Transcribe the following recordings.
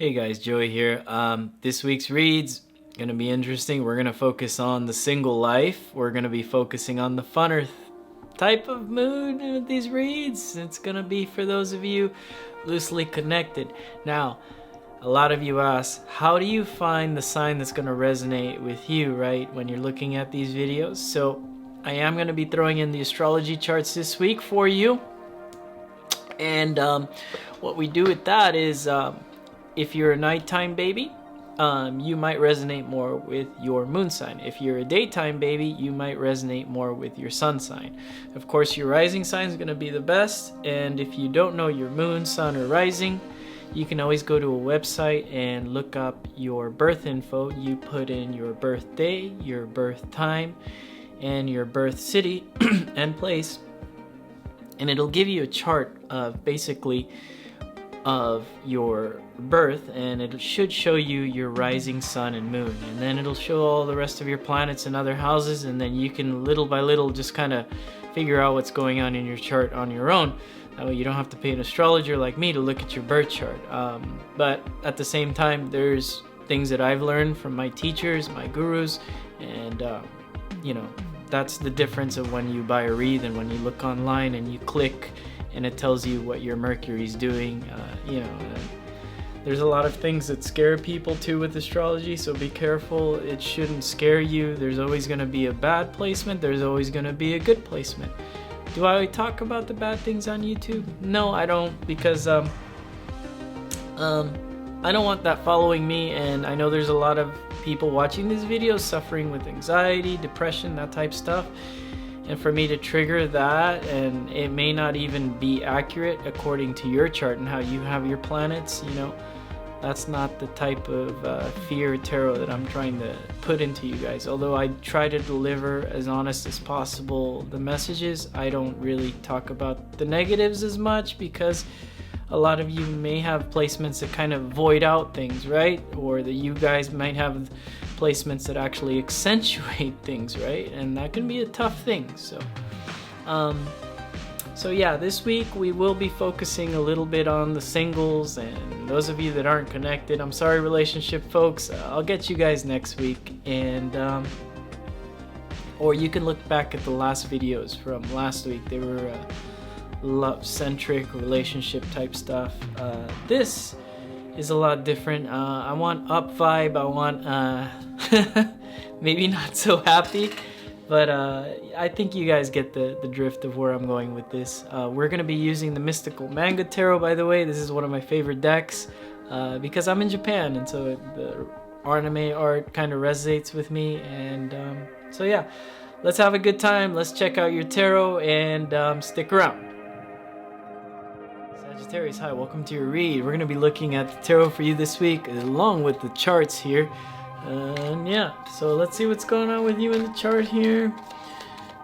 Hey guys, Joey here. This week's read's gonna be interesting. We're gonna focus on the single life. We're gonna be focusing on the funner type of mood with these reads. It's gonna be for those of you loosely connected. Now, a lot of you ask, how do you find the sign that's gonna resonate with you, right, when you're looking at these videos? So I am gonna be throwing in the astrology charts this week for you. And what we do with that is if you're a nighttime baby, you might resonate more with your moon sign. If you're a daytime baby, you might resonate more with your sun sign. Of course, your rising sign is going to be the best. And if you don't know your moon, sun, or rising, you can always go to a website and look up your birth info. You put in your birthday, your birth time, and your birth city and place. And it'll give you a chart of basically of your birth, and it should show you your rising sun and moon, and then it'll show all the rest of your planets and other houses, and then you can little by little just kind of figure out what's going on in your chart on your own. That way you don't have to pay an astrologer like me to look at your birth chart. But at the same time, there's things that I've learned from my teachers, my gurus, and you know, that's the difference of when you buy a read and when you look online and you click and it tells you what your Mercury's doing. There's a lot of things that scare people too with astrology, so be careful. It shouldn't scare you. There's always going to be a bad placement. There's always going to be a good placement. Do I talk about the bad things on YouTube? No, I don't, because I don't want that following me, and I know there's a lot of people watching these videos suffering with anxiety, depression, that type stuff. And for me to trigger that, and it may not even be accurate according to your chart and how you have your planets, that's not the type of fear tarot that I'm trying to put into you guys. Although I try to deliver as honest as possible the messages, I don't really talk about the negatives as much, because a lot of you may have placements that kind of void out things, right? Or that you guys might have placements that actually accentuate things, right? And that can be a tough thing. So yeah, this week we will be focusing a little bit on the singles, and those of you that aren't connected, I'm sorry, relationship folks. I'll get you guys next week, and or you can look back at the last videos from last week. They were love-centric, relationship type stuff. This is a lot different. I want up vibe. I want maybe not so happy, but I think you guys get the drift of where I'm going with this. We're going to be using the Mystical Manga Tarot, by the way. This is one of my favorite decks because I'm in Japan, and so the anime art kind of resonates with me. And so yeah, let's have a good time. Let's check out your tarot, and stick around. Sagittarius, hi, welcome to your read. We're going to be looking at the tarot for you this week, along with the charts here. And yeah, so let's see what's going on with you in the chart here.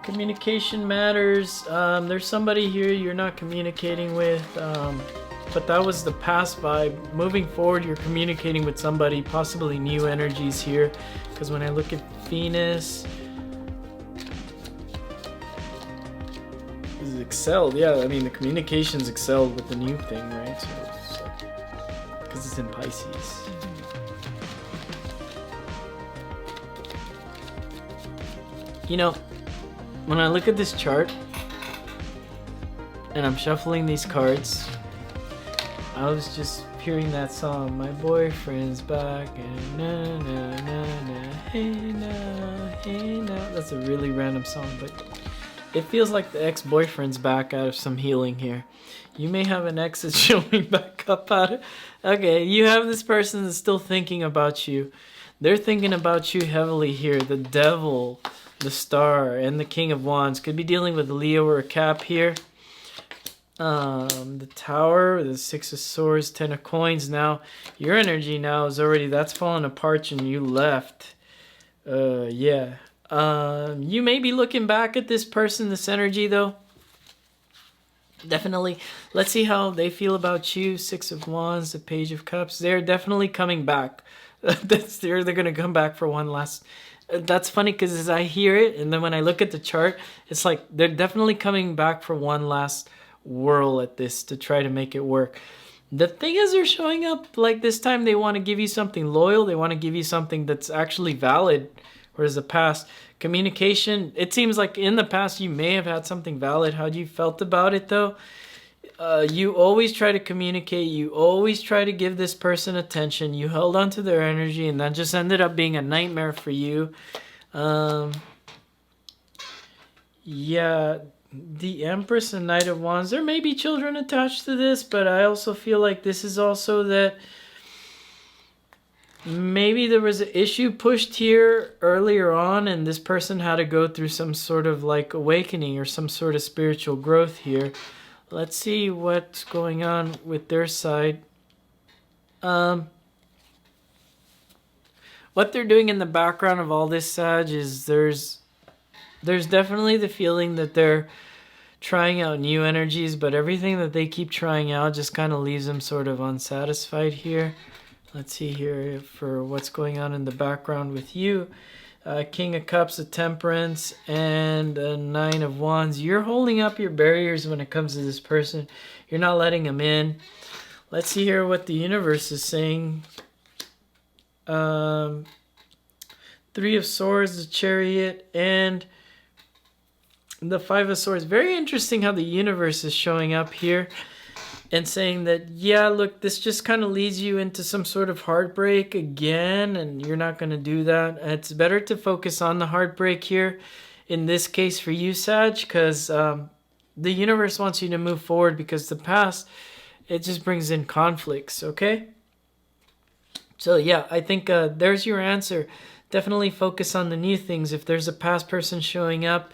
Communication matters. There's somebody here you're not communicating with, but that was the past vibe. Moving forward, you're communicating with somebody, possibly new energies here, because when I look at Venus, is excelled. Yeah, I mean the communication's excelled with the new thing, right? So because it's in Pisces. When I look at this chart and I'm shuffling these cards, I was just hearing that song, "My boyfriend's back," and na na na na, hey now, hey now. That's a really random song, but it feels like the ex-boyfriend's back out of some healing here. You may have an ex that's showing back up out of... Okay, you have this person that's still thinking about you. They're thinking about you heavily here. The Devil, the Star, and the King of Wands. Could be dealing with a Leo or a Cap here. The Tower, the Six of Swords, Ten of Coins. Now, your energy now is already... That's fallen apart and you left. Yeah. You may be looking back at this person, this energy, though. Definitely. Let's see how they feel about you. Six of Wands, the Page of Cups. They're definitely coming back. They're going to come back for one last... That's funny, because as I hear it, and then when I look at the chart, it's like they're definitely coming back for one last whirl at this to try to make it work. The thing is, they're showing up like this time they want to give you something loyal. They want to give you something that's actually valid. Whereas the past, communication, it seems like in the past you may have had something valid. How you felt about it though? You always try to communicate. You always try to give this person attention. You held on to their energy, and that just ended up being a nightmare for you. Yeah, the Empress and Knight of Wands. There may be children attached to this, but I also feel like this is also that maybe there was an issue pushed here earlier on, and this person had to go through some sort of like awakening or some sort of spiritual growth here. Let's see what's going on with their side. What they're doing in the background of all this, Sag, is there's definitely the feeling that they're trying out new energies, but everything that they keep trying out just kind of leaves them sort of unsatisfied here. Let's see here for what's going on in the background with you. King of Cups, a Temperance, and a Nine of Wands. You're holding up your barriers when it comes to this person. You're not letting them in. Let's see here what the universe is saying. Three of Swords, the Chariot, and the Five of Swords. Very interesting how the universe is showing up here and saying that, yeah, look, this just kind of leads you into some sort of heartbreak again, and you're not going to do that. It's better to focus on the heartbreak here, in this case for you, Sag, because the universe wants you to move forward, because the past, it just brings in conflicts, okay? So, yeah, I think there's your answer. Definitely focus on the new things. If there's a past person showing up,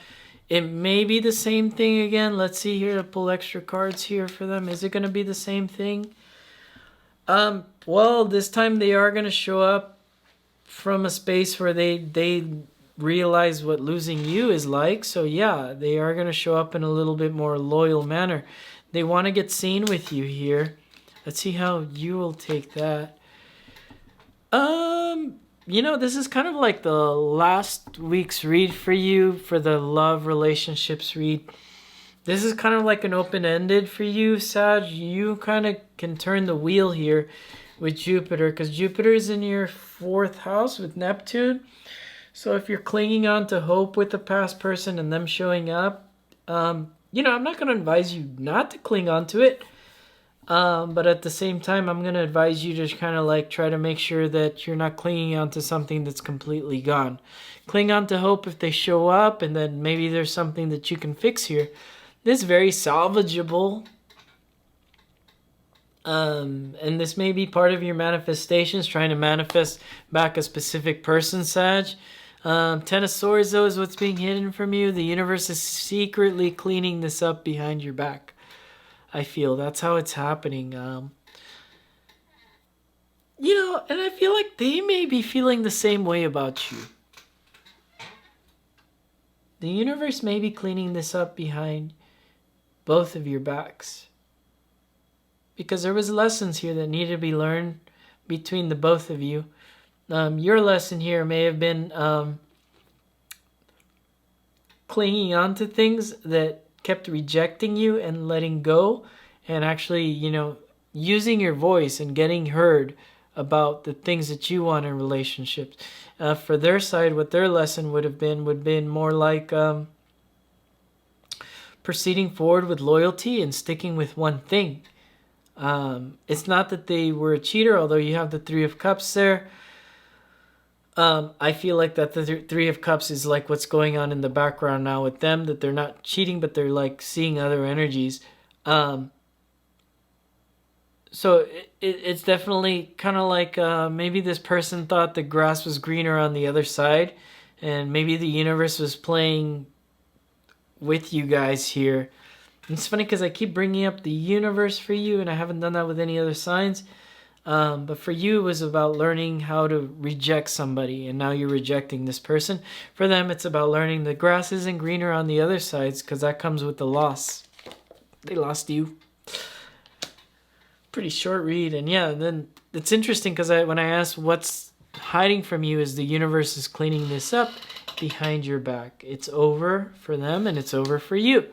it may be the same thing again. Let's see here to pull extra cards here for them. Is it going to be the same thing? Well, this time they are going to show up from a space where they realize what losing you is like. So yeah, they are going to show up in a little bit more loyal manner. They want to get seen with you here. Let's see how you will take that. You know, this is kind of like the last week's read for you, for the love relationships read. This is kind of like an open-ended for you, Sag. You kind of can turn the wheel here with Jupiter, because Jupiter is in your 4th house with Neptune. So if you're clinging on to hope with the past person and them showing up, you know, I'm not going to advise you not to cling on to it. But at the same time, I'm going to advise you to kind of like try to make sure that you're not clinging on to something that's completely gone. Cling on to hope if they show up, and then maybe there's something that you can fix here. This is very salvageable. And this may be part of your manifestations, trying to manifest back a specific person, Sag. 10 of Swords, though, is what's being hidden from you. The universe is secretly cleaning this up behind your back. I feel that's how it's happening. You know, and I feel like they may be feeling the same way about you. The universe may be cleaning this up behind both of your backs, because there was lessons here that needed to be learned between the both of you. Your lesson here may have been clinging on to things that kept rejecting you and letting go, and actually, you know, using your voice and getting heard about the things that you want in relationships. For their side, what their lesson would have been more like proceeding forward with loyalty and sticking with one thing. It's not that they were a cheater, although you have the 3 of Cups there. I feel like that the 3 of Cups is like what's going on in the background now with them, that they're not cheating, but they're like seeing other energies. So it's definitely kind of like maybe this person thought the grass was greener on the other side, and maybe the universe was playing with you guys here. And it's funny because I keep bringing up the universe for you, and I haven't done that with any other signs. But for you, it was about learning how to reject somebody, and now you're rejecting this person. For them, it's about learning the grass isn't greener on the other sides, because that comes with the loss. They lost you. Pretty short read. And yeah, then it's interesting because when I asked what's hiding from you, is the universe is cleaning this up behind your back. It's over for them, and it's over for you.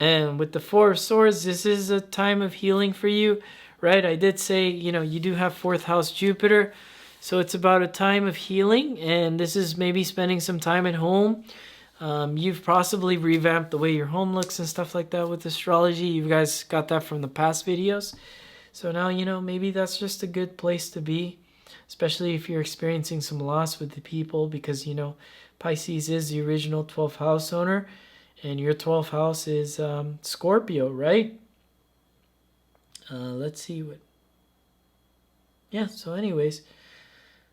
And with the Four of Swords, this is a time of healing for you, right? I did say, you know, you do have 4th house Jupiter. So it's about a time of healing. And this is maybe spending some time at home. You've possibly revamped the way your home looks and stuff like that with astrology. You guys got that from the past videos. So now, you know, maybe that's just a good place to be, especially if you're experiencing some loss with the people, because, you know, Pisces is the original 12th house owner, and your 12th house is Scorpio, right? Let's see what... Yeah, so anyways...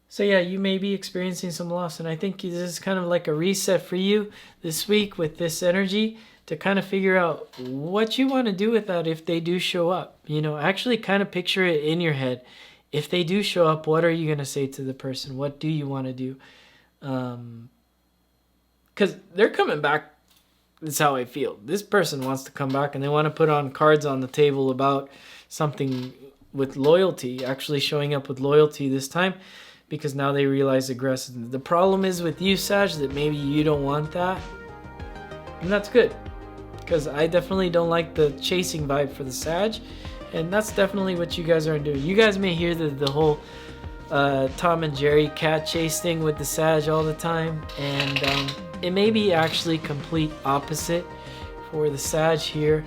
So yeah, you may be experiencing some loss, and I think this is kind of like a reset for you this week with this energy to kind of figure out what you want to do with that if they do show up. You know, actually kind of picture it in your head. If they do show up, what are you going to say to the person? What do you want to do? Because they're coming back. That's how I feel. This person wants to come back, and they want to put on cards on the table about something with loyalty, actually showing up with loyalty this time. Because now they realize aggressiveness. The problem is with you, Sag, that maybe you don't want that. And that's good. Because I definitely don't like the chasing vibe for the Sag. And that's definitely what you guys are doing. You guys may hear the whole Tom and Jerry cat chase thing with the Sag all the time. And it may be actually complete opposite for the Sag here.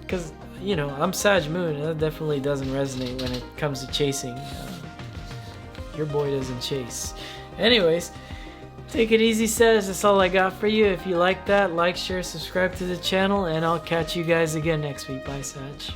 Because, you know, I'm Sag Moon. And that definitely doesn't resonate when it comes to chasing. Your boy doesn't chase. Anyways, take it easy, Sag. That's all I got for you. If you like that, like, share, subscribe to the channel, and I'll catch you guys again next week. Bye, Sag.